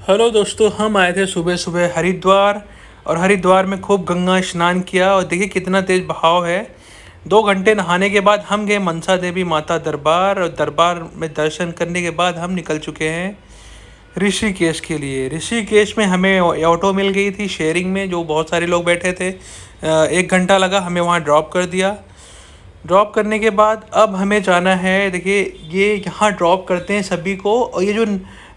Hello दोस्तों, हम आए थे सुबह सुबह हरिद्वार। और हरिद्वार में खूब गंगा स्नान किया और देखिए कितना तेज़ बहाव है। 2 घंटे नहाने के बाद हम गए मनसा देवी माता दरबार, और दरबार में दर्शन करने के बाद हम निकल चुके हैं ऋषिकेश के लिए। ऋषिकेश में हमें ऑटो मिल गई थी शेयरिंग में, जो बहुत सारे लोग बैठे थे। 1 घंटा लगा, हमें वहाँ ड्रॉप कर दिया। ड्रॉप करने के बाद अब हमें जाना है। देखिए ये यहाँ ड्रॉप करते हैं सभी को, और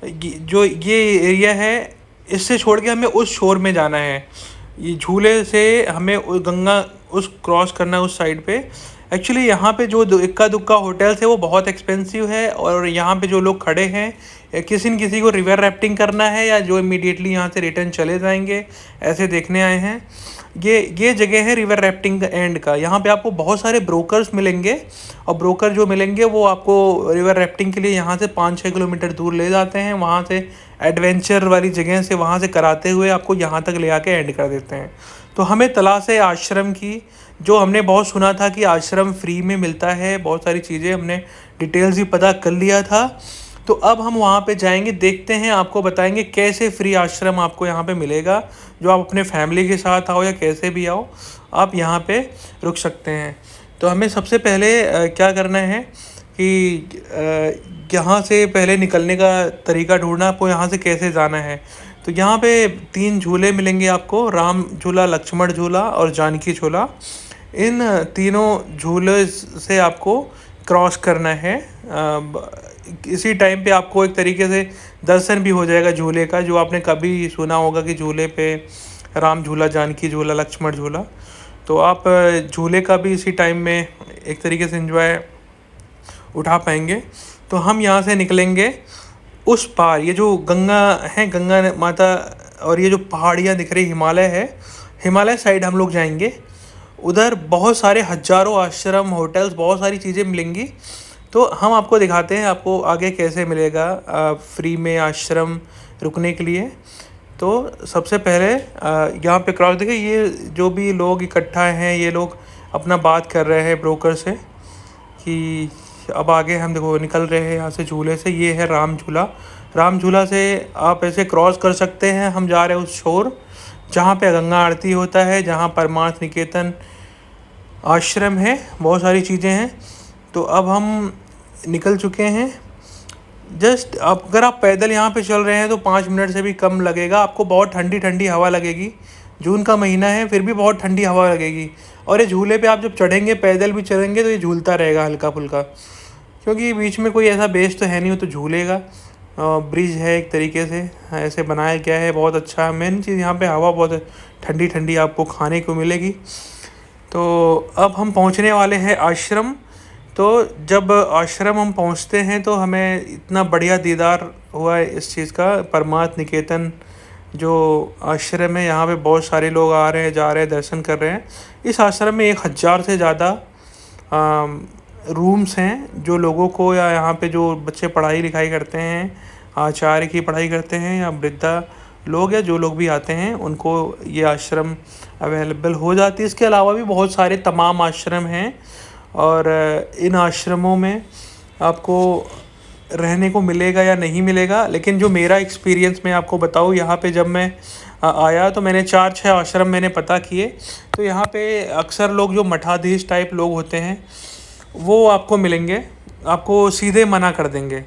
ये एरिया है, इससे छोड़ के हमें उस शोर में जाना है। ये झूले से हमें गंगा उस क्रॉस करना है उस साइड पे। एक्चुअली यहाँ पे जो इक्का दुक्का होटल्स है वो बहुत एक्सपेंसिव है, और यहाँ पे जो लोग खड़े हैं, किसी न किसी को रिवर राफ्टिंग करना है या जो इमीडिएटली यहाँ से रिटर्न चले जाएंगे, ऐसे देखने आए हैं। ये जगह है रिवर राफ्टिंग का एंड का। यहाँ पे आपको बहुत सारे ब्रोकर्स मिलेंगे, और ब्रोकर जो मिलेंगे वो आपको रिवर राफ्टिंग के लिए यहाँ से 5-6 किलोमीटर दूर ले जाते हैं। वहाँ से एडवेंचर वाली जगह से वहाँ से कराते हुए आपको यहाँ तक ले आके एंड कर देते हैं। तो हमें तलाश है आश्रम की, जो हमने बहुत सुना था कि आश्रम फ्री में मिलता है। बहुत सारी चीज़ें हमने डिटेल्स भी पता कर लिया था। तो अब हम वहाँ पे जाएंगे, देखते हैं, आपको बताएंगे कैसे फ्री आश्रम आपको यहाँ पे मिलेगा। जो आप अपने फैमिली के साथ आओ या कैसे भी आओ, आप यहाँ पे रुक सकते हैं। तो हमें सबसे पहले क्या करना है कि यहाँ से पहले निकलने का तरीका ढूंढना, आपको यहाँ से कैसे जाना है। तो यहाँ पे 3 झूले मिलेंगे आपको, राम झूला, लक्ष्मण झूला और जानकी झूला। इन तीनों झूले से आपको क्रॉस करना है। इसी टाइम पे आपको एक तरीके से दर्शन भी हो जाएगा झूले का, जो आपने कभी सुना होगा कि झूले पे राम झूला, जानकी झूला, लक्ष्मण झूला। तो आप झूले का भी इसी टाइम में एक तरीके से एंजॉय उठा पाएंगे। तो हम यहाँ से निकलेंगे उस पार, ये जो गंगा है, गंगा माता, और ये जो पहाड़ियाँ दिख रही, हिमालय है, हिमालय साइड हम लोग जाएंगे। उधर बहुत सारे हजारों आश्रम, होटल्स, बहुत सारी चीज़ें मिलेंगी। तो हम आपको दिखाते हैं आपको आगे कैसे मिलेगा फ्री में आश्रम रुकने के लिए। तो सबसे पहले यहाँ पे क्रॉस देखिए, ये जो भी लोग इकट्ठा हैं, ये लोग अपना बात कर रहे हैं ब्रोकर से कि अब आगे हम देखो निकल रहे हैं यहाँ से झूले से। ये है राम झूला। राम झूला से आप ऐसे क्रॉस कर सकते हैं। हम जा रहे हैं उस छोर जहाँ पे गंगा आरती होता है, जहाँ परमार्थ निकेतन आश्रम है, बहुत सारी चीज़ें हैं। तो अब हम निकल चुके हैं। जस्ट अब अगर आप पैदल यहाँ पे चल रहे हैं तो 5 मिनट से भी कम लगेगा। आपको बहुत ठंडी ठंडी हवा लगेगी। जून का महीना है, फिर भी बहुत ठंडी हवा लगेगी। और ये झूले पे आप जब चढ़ेंगे, पैदल भी चढ़ेंगे, तो ये झूलता रहेगा हल्का फुल्का, क्योंकि बीच में कोई ऐसा बेस तो है नहीं, वो तो झूलेगा। ब्रिज है एक तरीके से, ऐसे बनाया गया है, बहुत अच्छा। मेन चीज़ यहाँ पे हवा बहुत ठंडी ठंडी आपको खाने को मिलेगी। तो अब हम पहुँचने वाले हैं आश्रम। तो जब आश्रम हम पहुँचते हैं तो हमें इतना बढ़िया दीदार हुआ है इस चीज़ का। परमार्थ निकेतन जो आश्रम है, यहाँ पे बहुत सारे लोग आ रहे हैं, जा रहे हैं, दर्शन कर रहे हैं। इस आश्रम में 1000 से ज़्यादा रूम्स हैं, जो लोगों को, या यहाँ पे जो बच्चे पढ़ाई लिखाई करते हैं, आचार्य की पढ़ाई करते हैं, या वृद्धा लोग, या जो लोग भी आते हैं, उनको ये आश्रम अवेलेबल हो जाती है। इसके अलावा भी बहुत सारे तमाम आश्रम हैं, और इन आश्रमों में आपको रहने को मिलेगा या नहीं मिलेगा। लेकिन जो मेरा एक्सपीरियंस मैं आपको बताऊँ, यहाँ पे जब मैं आया तो मैंने 4-6 आश्रम मैंने पता किए। तो यहाँ पे अक्सर लोग जो मठाधीश टाइप लोग होते हैं वो आपको मिलेंगे, आपको सीधे मना कर देंगे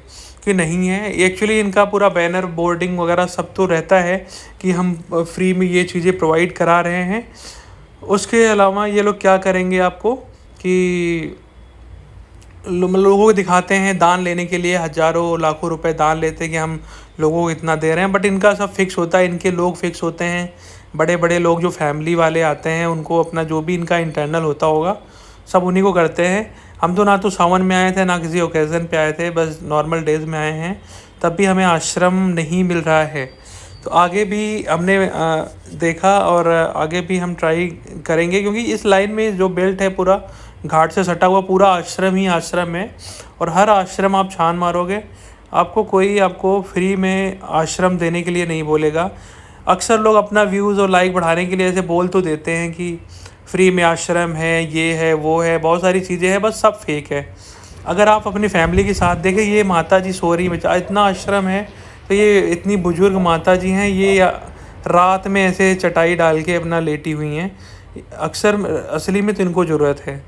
कि नहीं है। एक्चुअली इनका पूरा बैनर, बोर्डिंग वगैरह सब तो रहता है कि हम फ्री में ये चीज़ें प्रोवाइड करा रहे हैं। उसके अलावा ये लोग क्या करेंगे आपको कि लोगों को दिखाते हैं दान लेने के लिए, हज़ारों लाखों रुपए दान लेते हैं कि हम लोगों को इतना दे रहे हैं। बट इनका सब फिक्स होता है, इनके लोग फिक्स होते हैं। बड़े बड़े लोग जो फैमिली वाले आते हैं, उनको अपना जो भी इनका इंटरनल होता होगा सब उन्हीं को करते हैं। हम तो ना तो सावन में आए थे, ना किसी ओकेज़न पे आए थे, बस नॉर्मल डेज़ में आए हैं, तब भी हमें आश्रम नहीं मिल रहा है। तो आगे भी हमने देखा, और आगे भी हम ट्राई करेंगे, क्योंकि इस लाइन में जो बेल्ट है पूरा घाट से सटा हुआ, पूरा आश्रम ही आश्रम है। और हर आश्रम आप छान मारोगे, आपको कोई आपको फ्री में आश्रम देने के लिए नहीं बोलेगा। अक्सर लोग अपना व्यूज़ और लाइक बढ़ाने के लिए ऐसे बोल तो देते हैं कि फ्री में आश्रम है, ये है, वो है, बहुत सारी चीज़ें हैं, बस सब फेक है। अगर आप अपनी फैमिली के साथ देखें, ये माता जी सोरी में इतना आश्रम है, तो ये इतनी बुजुर्ग माता जी हैं, ये रात में ऐसे चटाई डाल के अपना लेटी हुई हैं। अक्सर असली में तो इनको ज़रूरत है।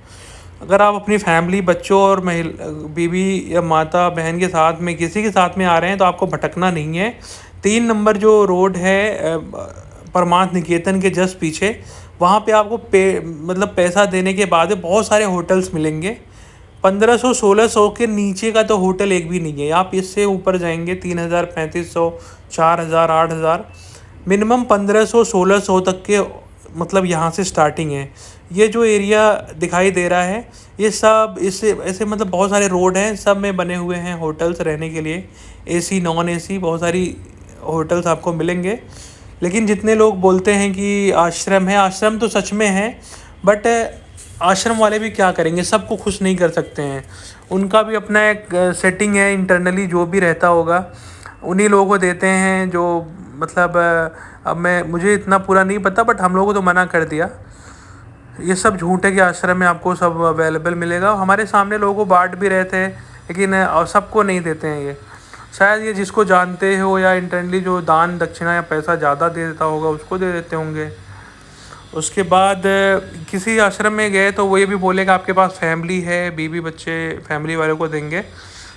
अगर आप अपनी फैमिली, बच्चों और बीवी या माता बहन के साथ में, किसी के साथ में आ रहे हैं तो आपको भटकना नहीं है। 3 नंबर जो रोड है परमार्थ निकेतन के जस्ट पीछे, वहाँ पे आपको मतलब पैसा देने के बाद बहुत सारे होटल्स मिलेंगे। 1500-1600 के नीचे का तो होटल एक भी नहीं है। आप इससे ऊपर जाएंगे 3000, 3500, 4000, 8000, मिनिमम 1500-1600 तक के मतलब यहाँ से स्टार्टिंग है। ये जो एरिया दिखाई दे रहा है, ये सब इससे ऐसे मतलब बहुत सारे रोड हैं, सब में बने हुए हैं होटल्स रहने के लिए, एसी नॉन एसी बहुत सारी होटल्स आपको मिलेंगे। लेकिन जितने लोग बोलते हैं कि आश्रम है, आश्रम तो सच में है, बट आश्रम वाले भी क्या करेंगे, सबको खुश नहीं कर सकते हैं। उनका भी अपना एक सेटिंग है इंटरनली, जो भी रहता होगा उन्हीं लोगों को देते हैं। जो मतलब अब मुझे इतना पूरा नहीं पता, बट हम लोगों को तो मना कर दिया। ये सब झूठ है कि आश्रम में आपको सब अवेलेबल मिलेगा। हमारे सामने लोगों को बांट भी रहे थे, लेकिन सबको नहीं देते हैं ये। शायद ये जिसको जानते हो या इंटरनली जो दान दक्षिणा या पैसा ज़्यादा दे देता होगा उसको दे देते होंगे। उसके बाद किसी आश्रम में गए तो वो ये भी बोलेगा आपके पास फैमिली है, बीवी बच्चे, फैमिली वालों को देंगे।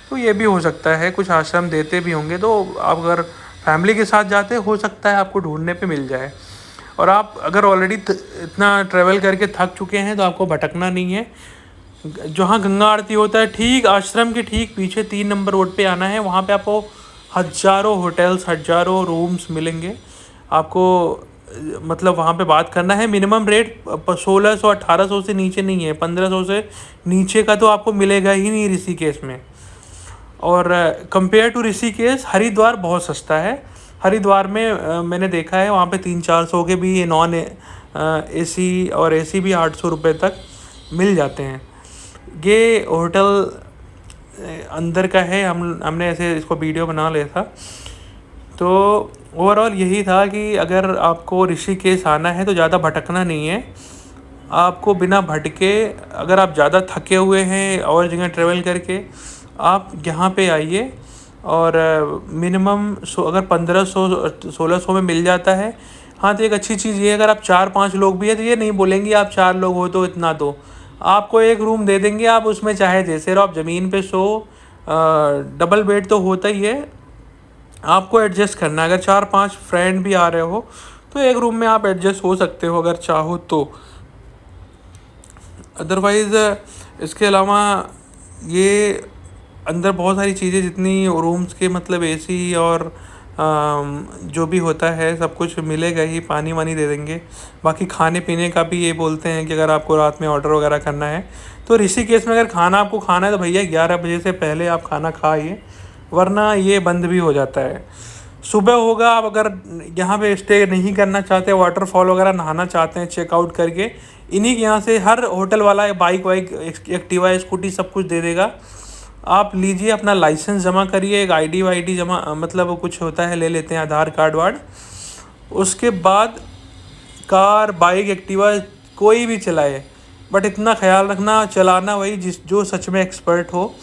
तो ये भी हो सकता है, कुछ आश्रम देते भी होंगे। तो आप अगर फैमिली के साथ जाते हो सकता है आपको ढूंढने पे मिल जाए। और आप अगर ऑलरेडी इतना ट्रैवल करके थक चुके हैं तो आपको भटकना नहीं है। जहाँ गंगा आरती होता है ठीक आश्रम के ठीक पीछे 3 नंबर रोड पे आना है। वहाँ पे आपको हज़ारों होटल्स, हज़ारों रूम्स मिलेंगे। आपको मतलब वहाँ पे बात करना है। मिनिमम रेट 1600-1800 से नीचे नहीं है, 1500 से नीचे का तो आपको मिलेगा ही नहीं ऋषिकेश में। और कंपेयर टू ऋषिकेश हरिद्वार बहुत सस्ता है। हरिद्वार में मैंने देखा है वहाँ पे 300-400 के भी नॉन एसी और एसी भी 800 रुपये तक मिल जाते हैं। ये होटल अंदर का है, हमने ऐसे इसको वीडियो बना लिया था। तो ओवरऑल यही था कि अगर आपको ऋषिकेश आना है तो ज़्यादा भटकना नहीं है। आपको बिना भटके, अगर आप ज़्यादा थके हुए हैं और जगह ट्रैवल करके, आप यहाँ पे आइए। और मिनिमम अगर 1500-1600 में मिल जाता है। हाँ, तो एक अच्छी चीज़ ये है, अगर आप 4-5 लोग भी है तो ये नहीं बोलेंगे आप 4 लोग हो तो इतना दो। आपको एक रूम दे देंगे, आप उसमें चाहे जैसे रहो, आप ज़मीन पे सो, डबल बेड तो होता ही है, आपको एडजस्ट करना है। अगर 4-5 फ्रेंड भी आ रहे हो तो एक रूम में आप एडजस्ट हो सकते हो अगर चाहो तो। अदरवाइज़ इसके अलावा ये अंदर बहुत सारी चीज़ें, जितनी रूम्स के मतलब एसी और जो भी होता है सब कुछ मिलेगा ही, पानी वानी दे देंगे। बाकी खाने पीने का भी ये बोलते हैं कि अगर आपको रात में ऑर्डर वगैरह करना है तो ऋषिकेश में अगर खाना आपको खाना है तो भैया 11 बजे से पहले आप खाना खाइए, वरना ये बंद भी हो जाता है। सुबह होगा, आप अगर यहाँ पे स्टे नहीं करना चाहते, वाटरफॉल वगैरह नहाना चाहते हैं, चेकआउट करके इन्हीं के यहाँ से हर होटल वाला बाइक वाइक, एक्टिवा, स्कूटी सब कुछ दे देगा। आप लीजिए, अपना लाइसेंस जमा करिए, एक आईडी वाईडी जमा मतलब कुछ होता है ले लेते हैं, आधार कार्ड वार्ड। उसके बाद कार, बाइक, एक्टिवा कोई भी चलाए, बट इतना ख्याल रखना चलाना वही जो सच में एक्सपर्ट हो।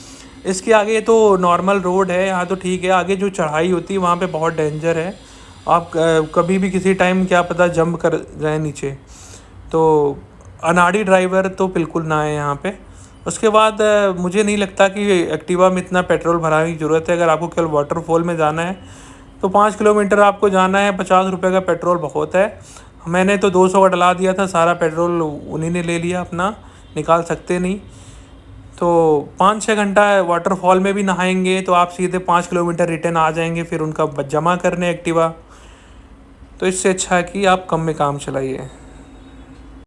इसके आगे तो नॉर्मल रोड है यहाँ तो ठीक है, आगे जो चढ़ाई होती है वहाँ पे बहुत डेंजर है। आप कभी भी किसी टाइम क्या पता जंप कर जाए नीचे। तो अनाड़ी ड्राइवर तो बिल्कुल ना आए यहाँ पे। उसके बाद मुझे नहीं लगता कि एक्टिवा में इतना पेट्रोल भराने की ज़रूरत है। अगर आपको केवल वाटरफॉल में जाना है तो 5 किलोमीटर आपको जाना है, 50 रुपये का पेट्रोल बहुत है। मैंने तो 200 का डला दिया था, सारा पेट्रोल उन्हीं ने ले लिया, अपना निकाल सकते नहीं। तो 5-6 घंटा वाटरफॉल में भी नहाएंगे तो आप सीधे 5 किलोमीटर रिटर्न आ जाएंगे, फिर उनका जमा करने एक्टिवा। तो इससे अच्छा है कि आप कम में काम चलाइए।